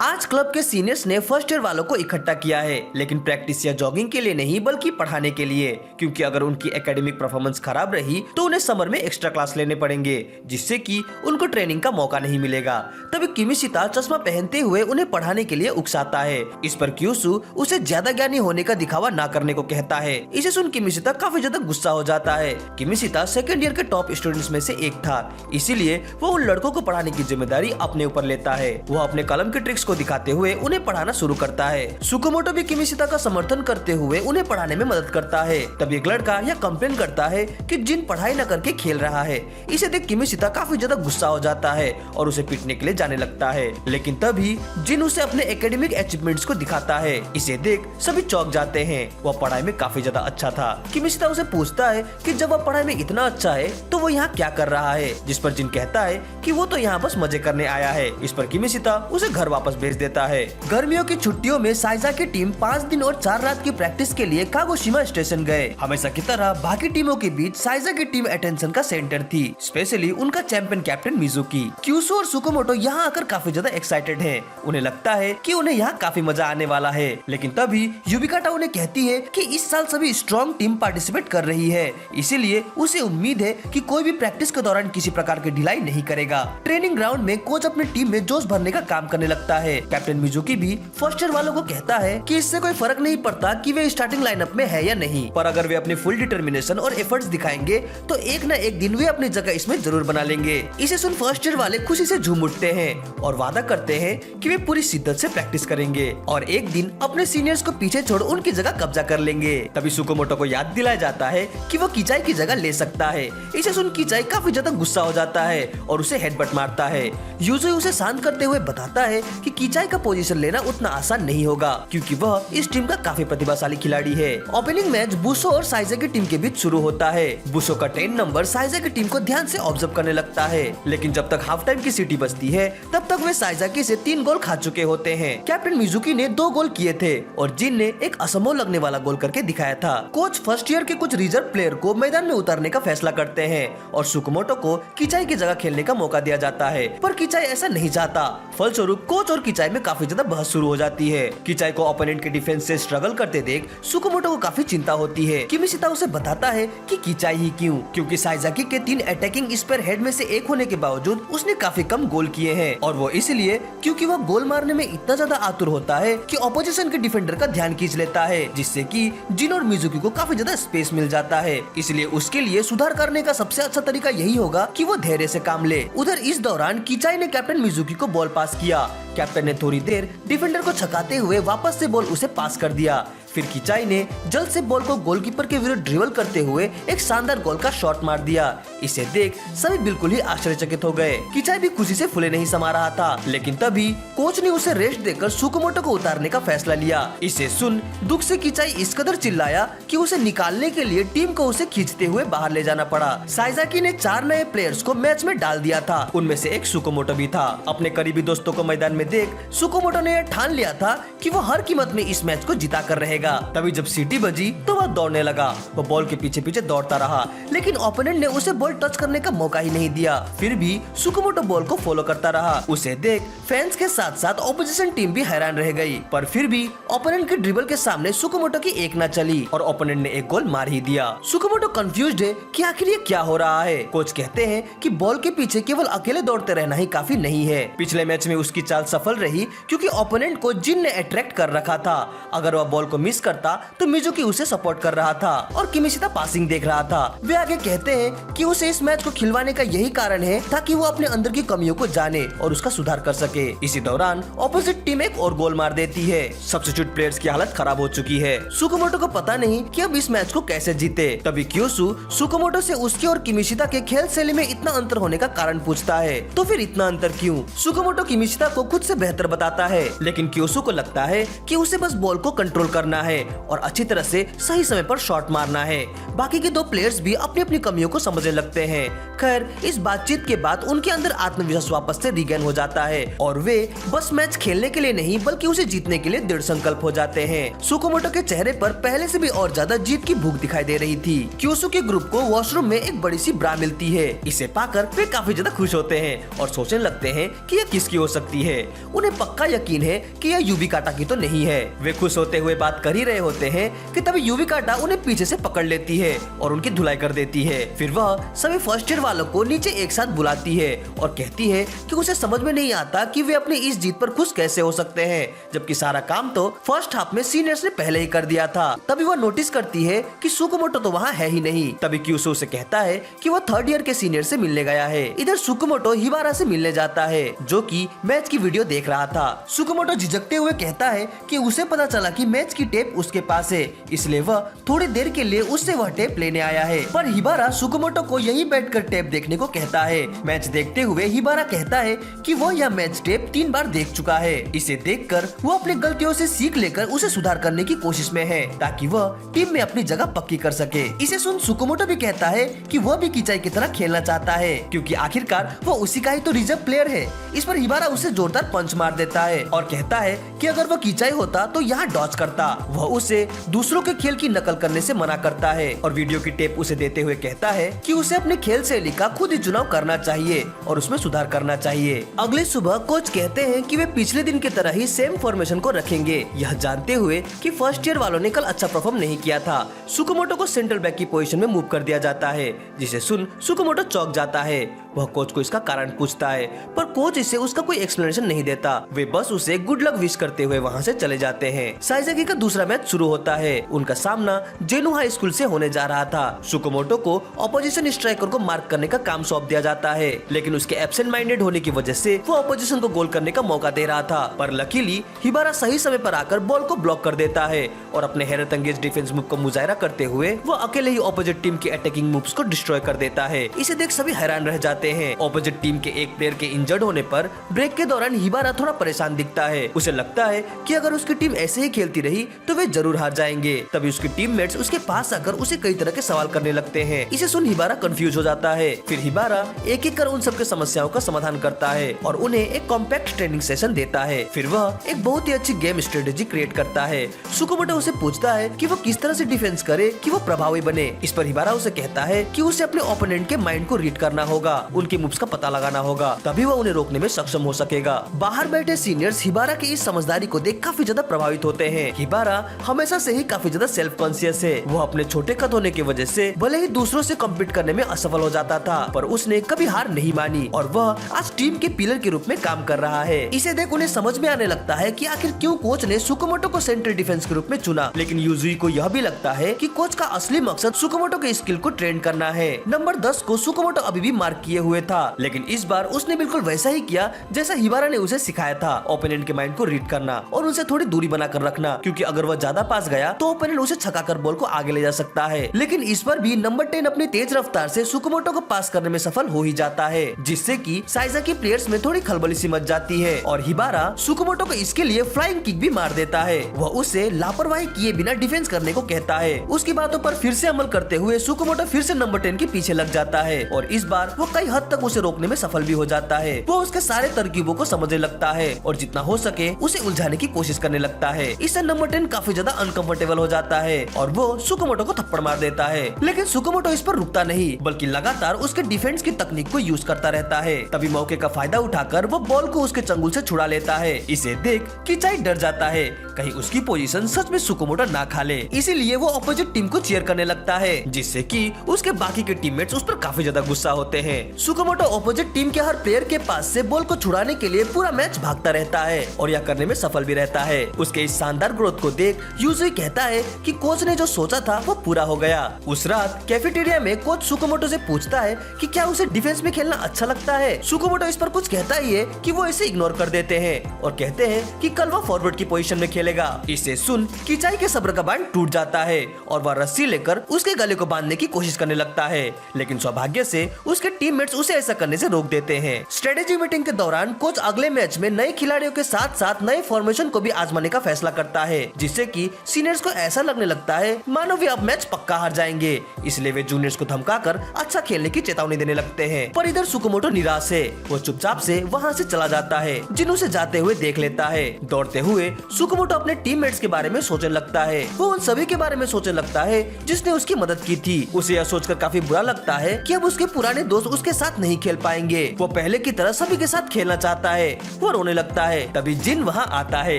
आज क्लब के सीनियर्स ने फर्स्ट ईयर वालों को इकट्ठा किया है, लेकिन प्रैक्टिस या जॉगिंग के लिए नहीं बल्कि पढ़ाने के लिए, क्योंकि अगर उनकी एकेडमिक परफॉर्मेंस खराब रही तो उन्हें समर में एक्स्ट्रा क्लास लेने पड़ेंगे, जिससे कि उनको ट्रेनिंग का मौका नहीं मिलेगा। तभी किमिशिता चश्मा पहनते हुए उन्हें पढ़ाने के लिए उकसाता है। इस पर क्यूसू उसे ज्यादा ज्ञानी होने का दिखावा ना करने को कहता है। इसे सुन किमिशिता काफी ज्यादा गुस्सा हो जाता है। किमिशिता सेकंड ईयर के टॉप स्टूडेंट्स में से एक था, इसीलिए वो उन लड़कों को पढ़ाने की जिम्मेदारी अपने ऊपर लेता है। वो अपने कलम के ट्रिक्स को दिखाते हुए उन्हें पढ़ाना शुरू करता है। सुकुमोटो भी किमिशिता का समर्थन करते हुए उन्हें पढ़ाने में मदद करता है। तब एक लड़का यह कंप्लेन करता है कि जिन पढ़ाई न करके खेल रहा है। इसे देख किमिशिता काफी ज्यादा गुस्सा हो जाता है और उसे पीटने के लिए जाने लगता है, लेकिन तभी जिन उसे अपने एकेडमिक अचीवमेंट्स को दिखाता है। इसे देख सभी चौंक जाते हैं। वह पढ़ाई में काफी ज्यादा अच्छा था। किमिशिता उसे पूछता है कि जब वह पढ़ाई में इतना अच्छा है तो वो यहाँ क्या कर रहा है, जिस पर जिन कहता है कि वो तो यहाँ बस मजे करने आया है। इस पर किमिशिता उसे घर वापस भेज देता है। गर्मियों की छुट्टियों में साइजा की टीम 5 दिन और 4 रात की प्रैक्टिस के लिए कागोशिमा स्टेशन गए। हमेशा की तरह बाकी टीमों के बीच साइजा की टीम अटेंशन का सेंटर थी, स्पेशली उनका चैंपियन कैप्टन मिजुकी। क्यूसो और सुकुमोटो यहाँ आकर काफी ज्यादा एक्साइटेड हैं। उन्हें लगता है कि उन्हें यहाँ काफी मजा आने वाला है, लेकिन तभी युबिकाटा उन्हें कहती है कि इस साल सभी स्ट्रॉन्ग टीम पार्टिसिपेट कर रही है, इसीलिए उसे उम्मीद है कि कोई भी प्रैक्टिस के दौरान किसी प्रकार की ढिलाई नहीं करेगा। ट्रेनिंग ग्राउंड में कोच अपनी टीम में जोश भरने का काम करने लगता है। कैप्टन मिजुकी भी फर्स्ट ईयर वालों को कहता है कि इससे कोई फर्क नहीं पड़ता कि वे स्टार्टिंग लाइनअप में है या नहीं, पर अगर वे अपनी फुल डिटर्मिनेशन और एफर्ट्स दिखाएंगे तो एक न एक दिन वे अपनी जगह इसमें जरूर बना लेंगे। इसे सुन फर्स्ट ईयर वाले खुशी से झूम उठते हैं और वादा करते हैं कि वे पूरी शिद्दत से प्रैक्टिस करेंगे और एक दिन अपने सीनियर्स को पीछे छोड़ उनकी जगह कब्जा कर लेंगे। तभी सुकुमोटो को याद दिलाया जाता है कि वो किचाई की जगह ले सकता है। इसे सुन किचाई काफी ज्यादा गुस्सा हो जाता है और उसे हेडबट मारता है। यूजुई उसे शांत करते हुए बताता है कि किचाई का पोजीशन लेना उतना आसान नहीं होगा, क्योंकि वह इस टीम का काफी प्रतिभाशाली खिलाड़ी है। ओपनिंग मैच बुशो और साइजा की टीम के बीच शुरू होता है। बुशो का 10 नंबर साइजा की टीम को ध्यान से ऑब्जर्व करने लगता है, लेकिन जब तक हाफ टाइम की सीटी बजती है तब तक वे साइजाकी से 3 गोल खा चुके होते हैं। कैप्टन मिजुकी ने 2 गोल किए थे और जिन ने एक असंभव लगने वाला गोल करके दिखाया था। कोच फर्स्ट ईयर के कुछ रिजर्व प्लेयर को मैदान में उतारने का फैसला करते हैं और सुकुमोटो को किचाई की जगह खेलने का मौका दिया जाता है, पर किचाई ऐसा नहीं चाहता। फलस्वरूप कोच और किचाई में काफी ज्यादा बहस शुरू हो जाती है। किचाई को ओपोनेंट के डिफेंस से स्ट्रगल करते देख सुकुमोटो को काफी चिंता होती है। किमिशिता उसे बताता है कि किचाई ही क्यों, क्योंकि साइजाकी के 3 अटैकिंग स्पेयर हेड में से एक होने के बावजूद उसने काफी कम गोल किए हैं, और वो इसलिए क्योंकि वह गोल मारने में इतना ज्यादा आतुर होता है कि ऑपोजिशन के डिफेंडर का ध्यान खींच लेता है, जिससे कि जिन और मिजुकी को काफी ज्यादा स्पेस मिल जाता है। इसलिए उसके लिए सुधार करने का सबसे अच्छा तरीका यही होगा कि वो धैर्य से काम ले। उधर इस दौरान किचाई ने कैप्टन मिजुकी को बॉल पास किया। कैप्टन ने थोड़ी देर डिफेंडर को छकाते हुए वापस से बॉल उसे पास कर दिया। फिर किचाई ने जल्द से बॉल को गोलकीपर के विरुद्ध ड्रिबल करते हुए एक शानदार गोल का शॉट मार दिया। इसे देख सभी बिल्कुल ही आश्चर्यचकित हो गए। किचाई भी खुशी से फूले नहीं समा रहा था, लेकिन तभी कोच ने उसे रेस्ट देकर सुकुमोटो को उतारने का फैसला लिया। इसे सुन दुख से किचाई इस कदर चिल्लाया कि उसे निकालने के लिए टीम को उसे खींचते हुए बाहर ले जाना पड़ा। साइजाकी ने 4 नए प्लेयर्स को मैच में डाल दिया था, उनमें से एक सुकुमोटो भी था। अपने करीबी दोस्तों को मैदान में देख सुकुमोटो ने यह ठान लिया था कि वो हर कीमत में इस मैच को जीता कर रहेगा। तभी जब सीटी बजी तो वह दौड़ने लगा। वो बॉल के पीछे पीछे दौड़ता रहा, लेकिन ओपोनेंट ने उसे बॉल टच करने का मौका ही नहीं दिया। फिर भी सुकुमोटो बॉल को फॉलो करता रहा। उसे देख फैंस के साथ साथ ऑपोजिशन टीम भी हैरान रह गई, पर फिर भी ओपोनेंट के ड्रिबल के सामने सुकुमोटो की एक न चली और ओपोनेंट ने एक गोल मार ही दिया। सुकुमोटो कंफ्यूज्ड है कि आखिर ये क्या हो रहा है। कोच कहते हैं कि बॉल के पीछे केवल अकेले दौड़ते रहना ही काफी नहीं है। पिछले मैच में उसकी चाल सफल रही क्योंकि ओपोनेंट को जिन ने अट्रैक्ट कर रखा था। अगर वह बॉल को मिस करता तो मिजुकी उसे सपोर्ट कर रहा था और किमिशिता पासिंग देख रहा था। वे आगे कहते हैं कि उसे इस मैच को खिलवाने का यही कारण है ताकि वो अपने अंदर की कमियों को जाने और उसका सुधार कर सके। इसी दौरान ऑपोजिट टीम एक और गोल मार देती है। सब्स्टिट्यूट प्लेयर्स की हालत खराब हो चुकी है। सुकुमोटो को पता नहीं कि अब इस मैच को कैसे जीते। तभी क्यूसू सुकुमोटो से उसके और किमिशिता के खेल शैली में इतना अंतर होने का कारण पूछता है। तो फिर इतना अंतर क्यों? सुकुमोटो किमिशिता को खुद से बेहतर बताता है, लेकिन क्यूसू को लगता है कि उसे बस बॉल को कंट्रोल करना करना है और अच्छी तरह से सही समय पर शॉट मारना है। बाकी के दो प्लेयर्स भी अपनी अपनी कमियों को समझने लगते हैं। खैर, इस बातचीत के बाद उनके अंदर आत्मविश्वास वापस से रिगेन हो जाता है और वे बस मैच खेलने के लिए नहीं बल्कि उसे जीतने के लिए दृढ़ संकल्प हो जाते हैं। सुकुमोटो के चेहरे पर पहले से भी और ज्यादा जीत की भूख दिखाई दे रही थी। क्योसु के ग्रुप को वॉशरूम में एक बड़ी सी ब्रा मिलती है। इसे पाकर वे काफी ज्यादा खुश होते हैं और सोचने लगते हैं कि यह किसकी हो सकती है। उन्हें पक्का यकीन है कि यह यूबिकाटा की तो नहीं है। वे खुश होते हुए बात कर ही रहे होते हैं कि तभी यूबिकाटा उन्हें पीछे से पकड़ लेती है और उनकी धुलाई कर देती है। फिर वह सभी फर्स्ट ईयर वालों को नीचे एक साथ बुलाती है और कहती है कि उसे समझ में नहीं आता कि वे अपनी इस जीत पर खुश कैसे हो सकते हैं, जबकि सारा काम तो फर्स्ट हाफ में सीनियर्स ने पहले ही कर दिया था। तभी वह नोटिस करती है कि सुकुमोटो तो वहाँ है ही नहीं। तभी क्यूसो से कहता है कि वह थर्ड ईयर के सीनियर से मिलने गया है। इधर सुकुमोटो हिबारा से मिलने जाता है जो कि मैच की वीडियो देख रहा था। सुकुमोटो झिझकते हुए कहता है कि उसे पता चला कि मैच की टेप उसके पास है, इसलिए वह थोड़ी देर के लिए उससे वह टेप लेने आया है। पर हिबारा सुकुमोटो को यहीं बैठकर टेप देखने को कहता है। मैच देखते हुए हिबारा कहता है कि वह यह मैच टेप 3 बार देख चुका है। इसे देखकर वो अपनी गलतियों से सीख लेकर उसे सुधार करने की कोशिश में है ताकि वह टीम में अपनी जगह पक्की कर सके। इसे सुन सुकुमोटो भी कहता है कि वह भी किचाई की तरह खेलना चाहता है क्योंकि आखिरकार वो उसी का ही तो रिजर्व प्लेयर है। इस पर हिबारा उसे जोरदार पंच मार देता है और कहता है कि अगर वह किचाई होता तो यहाँ डॉज करता। वह उसे दूसरों के खेल की नकल करने से मना करता है और वीडियो की टेप उसे देते हुए कहता है कि उसे अपने खेल शैली का खुद ही चुनाव करना चाहिए और उसमें सुधार करना चाहिए। अगली सुबह कोच कहते हैं कि वे पिछले दिन की तरह ही सेम फॉर्मेशन को रखेंगे, यह जानते हुए कि फर्स्ट ईयर वालों ने कल अच्छा परफॉर्म नहीं किया था। सुकुमोटो को सेंट्रल बैक की पोजीशन में मूव कर दिया जाता है, जिसे सुन सुकुमोटो चौंक जाता है। वह कोच को इसका कारण पूछता है पर कोच इसे उसका कोई एक्सप्लेनेशन नहीं देता। वे बस उसे गुड लक विश करते हुए वहाँ से चले जाते हैं। साइज़की का दूसरा मैच शुरू होता है। उनका सामना जेनु हाई स्कूल से होने जा रहा था। सुकुमोटो को ऑपोजिशन स्ट्राइकर को मार्क करने का काम सौंप दिया जाता है, लेकिन उसके एब्सेंट माइंडेड होने की वजह से वो ऑपोजिशन को गोल करने का मौका दे रहा था। पर लकीली हिबारा सही समय पर आकर बॉल को ब्लॉक कर देता है और अपने हैरत अंगेज डिफेंस मूव को मुजाहरा करते हुए वो अकेले ही ऑपोजिट टीम के अटैकिंग मूव्स को डिस्ट्रॉय कर देता है। इसे देख सभी हैरान रह जाते हैं। ऑपोजिट टीम के एक प्लेयर के इंजर्ड होने पर ब्रेक के दौरान हिबारा थोड़ा परेशान दिखता है। उसे लगता है कि अगर उसकी टीम ऐसे ही खेलती रही तो वे जरूर हार जाएंगे। तभी उसके टीममेट्स उसके पास आकर उसे कई तरह के सवाल करने लगते हैं। इसे सुन हिबारा कंफ्यूज हो जाता है। फिर हिबारा एक एक कर उन सबके समस्याओं का समाधान करता है और उन्हें एक कॉम्पैक्ट ट्रेनिंग सेशन देता है। फिर वह एक बहुत ही अच्छी गेम स्ट्रेटेजी क्रिएट करता है। सुकुमोटो उसे पूछता है कि वो किस तरह से डिफेंस करे कि वो प्रभावी बने। इस पर हिबारा उसे कहता है कि उसे अपने ओपोनेंट के माइंड को रीड करना होगा, उनके मूव्स का पता लगाना होगा, तभी वो उन्हें रोकने में सक्षम हो सकेगा। बाहर बैठे सीनियर्स हिबारा की इस समझदारी को देख काफी ज्यादा प्रभावित होते हैं। हिबारा हमेशा से ही काफी ज्यादा सेल्फ कॉन्शियस है। वो अपने छोटे कद होने की वजह से भले ही दूसरों से कम्पीट करने में असफल हो जाता था, पर उसने कभी हार नहीं मानी और वह आज टीम के पिलर के रूप में काम कर रहा है। इसे देख उन्हें समझ में आने लगता है कि आखिर क्यों कोच ने सुकुमोटो को सेंट्रल डिफेंस के रूप में चुना। लेकिन यूजुई को यह भी लगता है कि कोच का असली मकसद सुकुमोटो के स्किल को ट्रेन करना है। नंबर 10 को सुकुमोटो अभी भी मार्क किए हुए था, लेकिन इस बार उसने बिल्कुल वैसा ही किया जैसा हिबारा ने उसे सिखाया था, ओपोनेंट के माइंड को रीड करना और उनसे थोड़ी दूरी बनाकर रखना, क्योंकि अगर वह ज्यादा पास गया तो ओपोनेंट उसे छकाकर बॉल को आगे ले जा सकता है। लेकिन इस बार भी नंबर 10 अपनी तेज रफ्तार से सुकुमोटो को पास करने में सफल हो ही जाता है, जिससे कि साइज़की प्लेयर्स में थोड़ी खलबली सी मच जाती है और हिबारा सुकुमोटो को इसके लिए फ्लाइंग किक भी मार देता है। वह उसे लापरवाही किए बिना डिफेंस करने को कहता है। उसकी बातों पर फिर से अमल करते हुए सुकुमोटो फिर से नंबर 10 के पीछे लग जाता है और इस बार वो कई हद तक उसे रोकने में सफल भी हो जाता है। वो उसके सारे तरकीबों को समझने लगता है और जितना हो सके उसे उलझाने की कोशिश करने लगता है। इससे नंबर 10 काफी ज्यादा अनकंफर्टेबल हो जाता है और वो सुकुमोटो को थप्पड़ मार देता है। लेकिन सुकुमोटो इस पर रुकता नहीं, बल्कि लगातार उसके डिफेंस की तकनीक को यूज करता रहता है। तभी मौके का फायदा उठाकर वो बॉल को उसके चंगुल से छुड़ा लेता है। इसे देख किचाई डर जाता है कहीं उसकी पोजीशन सच में सुकुमोटो ना खा ले, इसीलिए वो अपोजिट टीम को चीयर करने लगता है, जिससे कि उसके बाकी के टीममेट्स उस पर काफी ज्यादा गुस्सा होते हैं। सुकुमोटो अपोजिट टीम के हर प्लेयर के पास से बॉल को छुड़ाने के लिए पूरा मैच भागता रहता है और यह करने में सफल भी रहता है। उसके इस शानदार ग्रोथ को देख यूजुई कहता है कि कोच ने जो सोचा था वो पूरा हो गया। उस रात कैफेटेरिया में कोच सुकुमोटो से पूछता है कि क्या उसे डिफेंस में खेलना अच्छा लगता है। सुकुमोटो इस पर कुछ कहता ही है कि वो इसे इग्नोर कर देते हैं और कहते हैं कि कल वो फॉरवर्ड की पोजीशन में खेलेगा। इसे सुन किचाई के सब्र का बांध टूट जाता है और वह रस्सी लेकर उसके गले को बांधने की कोशिश करने लगता है, लेकिन सौभाग्य से उसके टीममेट टीममेट्स उसे ऐसा करने से रोक देते हैं। स्ट्रेटेजी मीटिंग के दौरान कोच अगले मैच में नए खिलाड़ियों के साथ साथ नए फॉर्मेशन को भी आजमाने का फैसला करता है, जिससे कि सीनियर्स को ऐसा लगने लगता है मानो वे अब मैच पक्का हार जाएंगे। इसलिए वे जूनियर्स को धमकाकर अच्छा खेलने की चेतावनी देने लगते हैं। पर इधर सुकुमोटो निराश है, वो चुपचाप से वहाँ से चला जाता है। जिन उसे जाते हुए देख लेता है। दौड़ते हुए सुकुमोटो अपने टीममेट्स के बारे में सोचने लगता है। वो उन सभी के बारे में सोचने लगता है जिसने उसकी मदद की थी। उसे यह सोचकर काफी बुरा लगता है कि अब उसके पुराने दोस्त उसके साथ नहीं खेल पाएंगे। वो पहले की तरह सभी के साथ खेलना चाहता है। वो रोने लगता है। तभी जिन वहाँ आता है।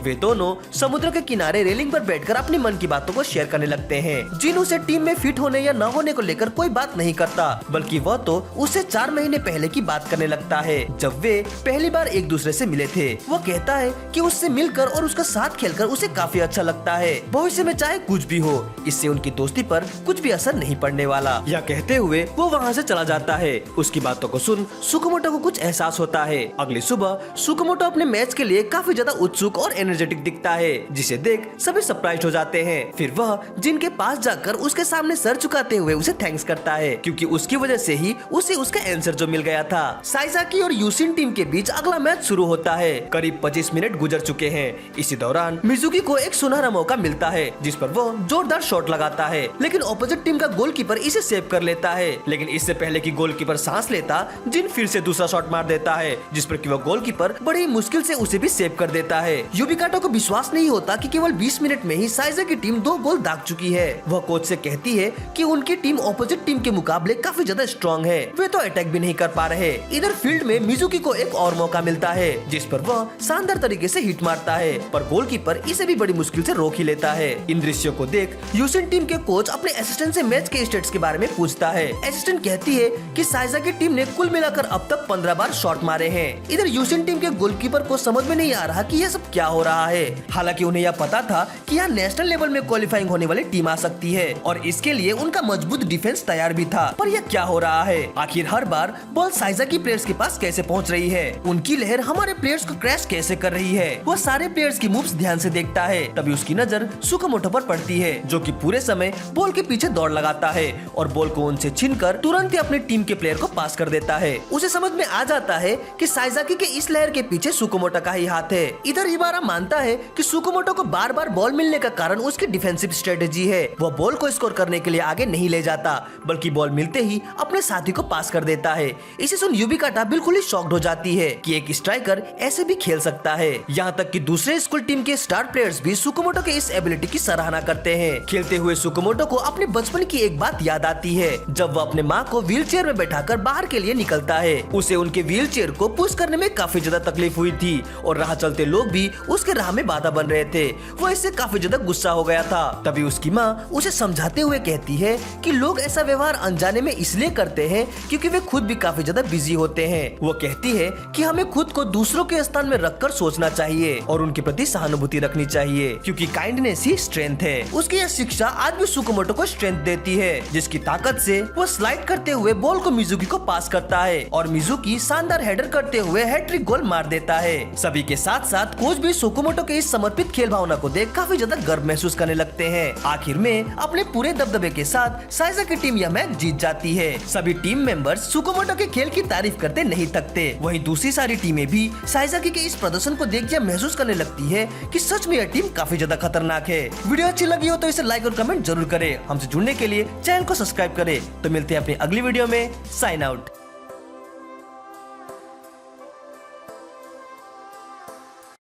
वे दोनों समुद्र के किनारे रेलिंग पर बैठकर अपनी मन की बातों को शेयर करने लगते हैं। जिन उसे टीम में फिट होने या न होने को लेकर कोई बात नहीं करता, बल्कि वह तो उससे 4 महीने पहले की बात करने लगता है, जब वे पहली बार एक दूसरे से मिले थे। वो कहता है कि उससे मिलकर और उसका साथ खेलकर उसे काफी अच्छा लगता है। भविष्य में चाहे कुछ भी हो, इससे उनकी दोस्ती पर कुछ भी असर नहीं पड़ने वाला। यह कहते हुए वो वहाँ से चला जाता है। उसकी बातों को सुन सुकुमोटो को कुछ एहसास होता है। अगली सुबह सुकुमोटो अपने मैच के लिए काफी ज्यादा उत्सुक और एनर्जेटिक दिखता है, जिसे देख सभी सरप्राइज हो जाते हैं। फिर वह जिन के पास जाकर उसके सामने सर झुकाते हुए उसे थैंक्स करता है, क्योंकि उसकी वजह से ही उसे उसका आंसर जो मिल गया था। साइजाकी और यूसिन टीम के बीच अगला मैच शुरू होता है। करीब 25 मिनट गुजर चुके हैं। इसी दौरान मिजुकी को एक सुनहरा मौका मिलता है, जिस पर वो जोरदार शॉट लगाता है, लेकिन ऑपोजिट टीम का गोलकीपर इसे सेव कर लेता है। लेकिन इससे पहले कि गोलकीपर सांस लेता, जिन फिर से दूसरा शॉट मार देता है, जिस पर कि वह गोलकीपर बड़ी मुश्किल से उसे भी सेव कर देता है। युबिकाटो को विश्वास नहीं होता कि केवल 20 मिनट में ही साइजा की टीम 2 गोल दाग चुकी है। वह कोच से कहती है कि उनकी टीम ऑपोजिट टीम के मुकाबले काफी ज्यादा स्ट्रॉन्ग है, वे तो अटैक भी नहीं कर पा रहे। इधर फील्ड में मिजुकी को एक और मौका मिलता है, जिस पर वह शानदार तरीके से हिट मारता है, पर गोलकीपर इसे भी बड़ी मुश्किल से रोक ही लेता है। इन दृश्यों को देख यूसिन टीम के कोच अपने असिस्टेंट से मैच के स्टेट्स के बारे में पूछता है। असिस्टेंट कहती है कि साइजा की टीम ने कुल मिलाकर अब तक 15 बार शॉट मारे हैं। इधर यूसिन टीम के गोलकीपर को समझ में नहीं आ रहा कि यह सब क्या हो रहा है। हालांकि उन्हें यह पता था कि यहाँ नेशनल लेवल में क्वालिफाइंग होने वाली टीम आ सकती है और इसके लिए उनका मजबूत डिफेंस तैयार भी था। पर यह क्या हो रहा है? आखिर हर बार बॉल साइजा की प्लेयर्स के पास कैसे पहुँच रही है? उनकी लहर हमारे प्लेयर्स को क्रैश कैसे कर रही है? वो सारे प्लेयर्स की मूव्स ध्यान से देखता है। तभी उसकी नजर सुकुमोटो पर पड़ती है, जो कि पूरे समय बॉल के पीछे दौड़ लगाता है और बॉल को उनसे छीनकर तुरंत ही अपने टीम के प्लेयर को पास कर देता है। उसे समझ में आ जाता है कि साइजाकी के इस लहर के पीछे सुकुमोटो का ही हाथ है। इधर हिबारा मानता है कि सुकुमोटो को बार बार बॉल मिलने का कारण उसकी डिफेंसिव स्ट्रेटेजी है। वह बॉल को स्कोर करने के लिए आगे नहीं ले जाता, बल्कि बॉल मिलते ही अपने साथी को पास कर देता है। इसे सुन युबिकाटा बिल्कुल ही शॉक्ड हो जाती है कि एक स्ट्राइकर ऐसे भी खेल सकता है। यहाँ तक कि दूसरे स्कूल टीम के स्टार प्लेयर्स भी सुकुमोटो के इस एबिलिटी की सराहना करते हैं। खेलते हुए सुकुमोटो को अपने बचपन की एक बात याद आती है, जब वह अपने माँ को व्हीलचेयर में बैठाकर बाहर के लिए निकलता है। उसे उनके व्हीलचेयर को पुश करने में काफी ज्यादा तकलीफ हुई थी और राह चलते लोग भी उसके राह में बाधा बन रहे थे। वो इससे काफी ज्यादा गुस्सा हो गया था। तभी उसकी माँ उसे समझाते हुए कहती है कि लोग ऐसा व्यवहार अनजाने में इसलिए करते हैं क्योंकि वे खुद भी काफी ज्यादा बिजी होते हैं। वो कहती है कि हमें खुद को दूसरों के स्थान में रखकर सोचना चाहिए और उनके प्रति सहानुभूति रखनी चाहिए, क्योंकि काइंडनेस ही स्ट्रेंथ है। उसकी यह शिक्षा आज भी सुकुमोटो को स्ट्रेंथ देती है, जिसकी ताकत से वो स्लाइड करते हुए बॉल को मिजुकी को पास करता है और मिजुकी शानदार हेडर करते हुए हैट्रिक गोल मार देता है। सभी के साथ साथ कोच भी सुकुमोटो के इस समर्पित खेल भावना को देख काफी ज्यादा गर्व महसूस करने लगते हैं। आखिर में अपने पूरे दबदबे के साथ साइजा की टीम यह मैच जीत जाती है। सभी टीम मेंबर्स सुकुमोटो के खेल की तारीफ करते नहीं थकते। वहीं दूसरी सारी टीमें भी साइजाकी के इस प्रदर्शन को देख यह महसूस करने लगती है कि सच में यह टीम काफी ज्यादा खतरनाक है। वीडियो अच्छी लगी हो तो इसे लाइक और कमेंट जरूर करें। हमसे जुड़ने के लिए चैनल को सब्सक्राइब करें। तो मिलते हैं अपनी अगली वीडियो में। Sign out.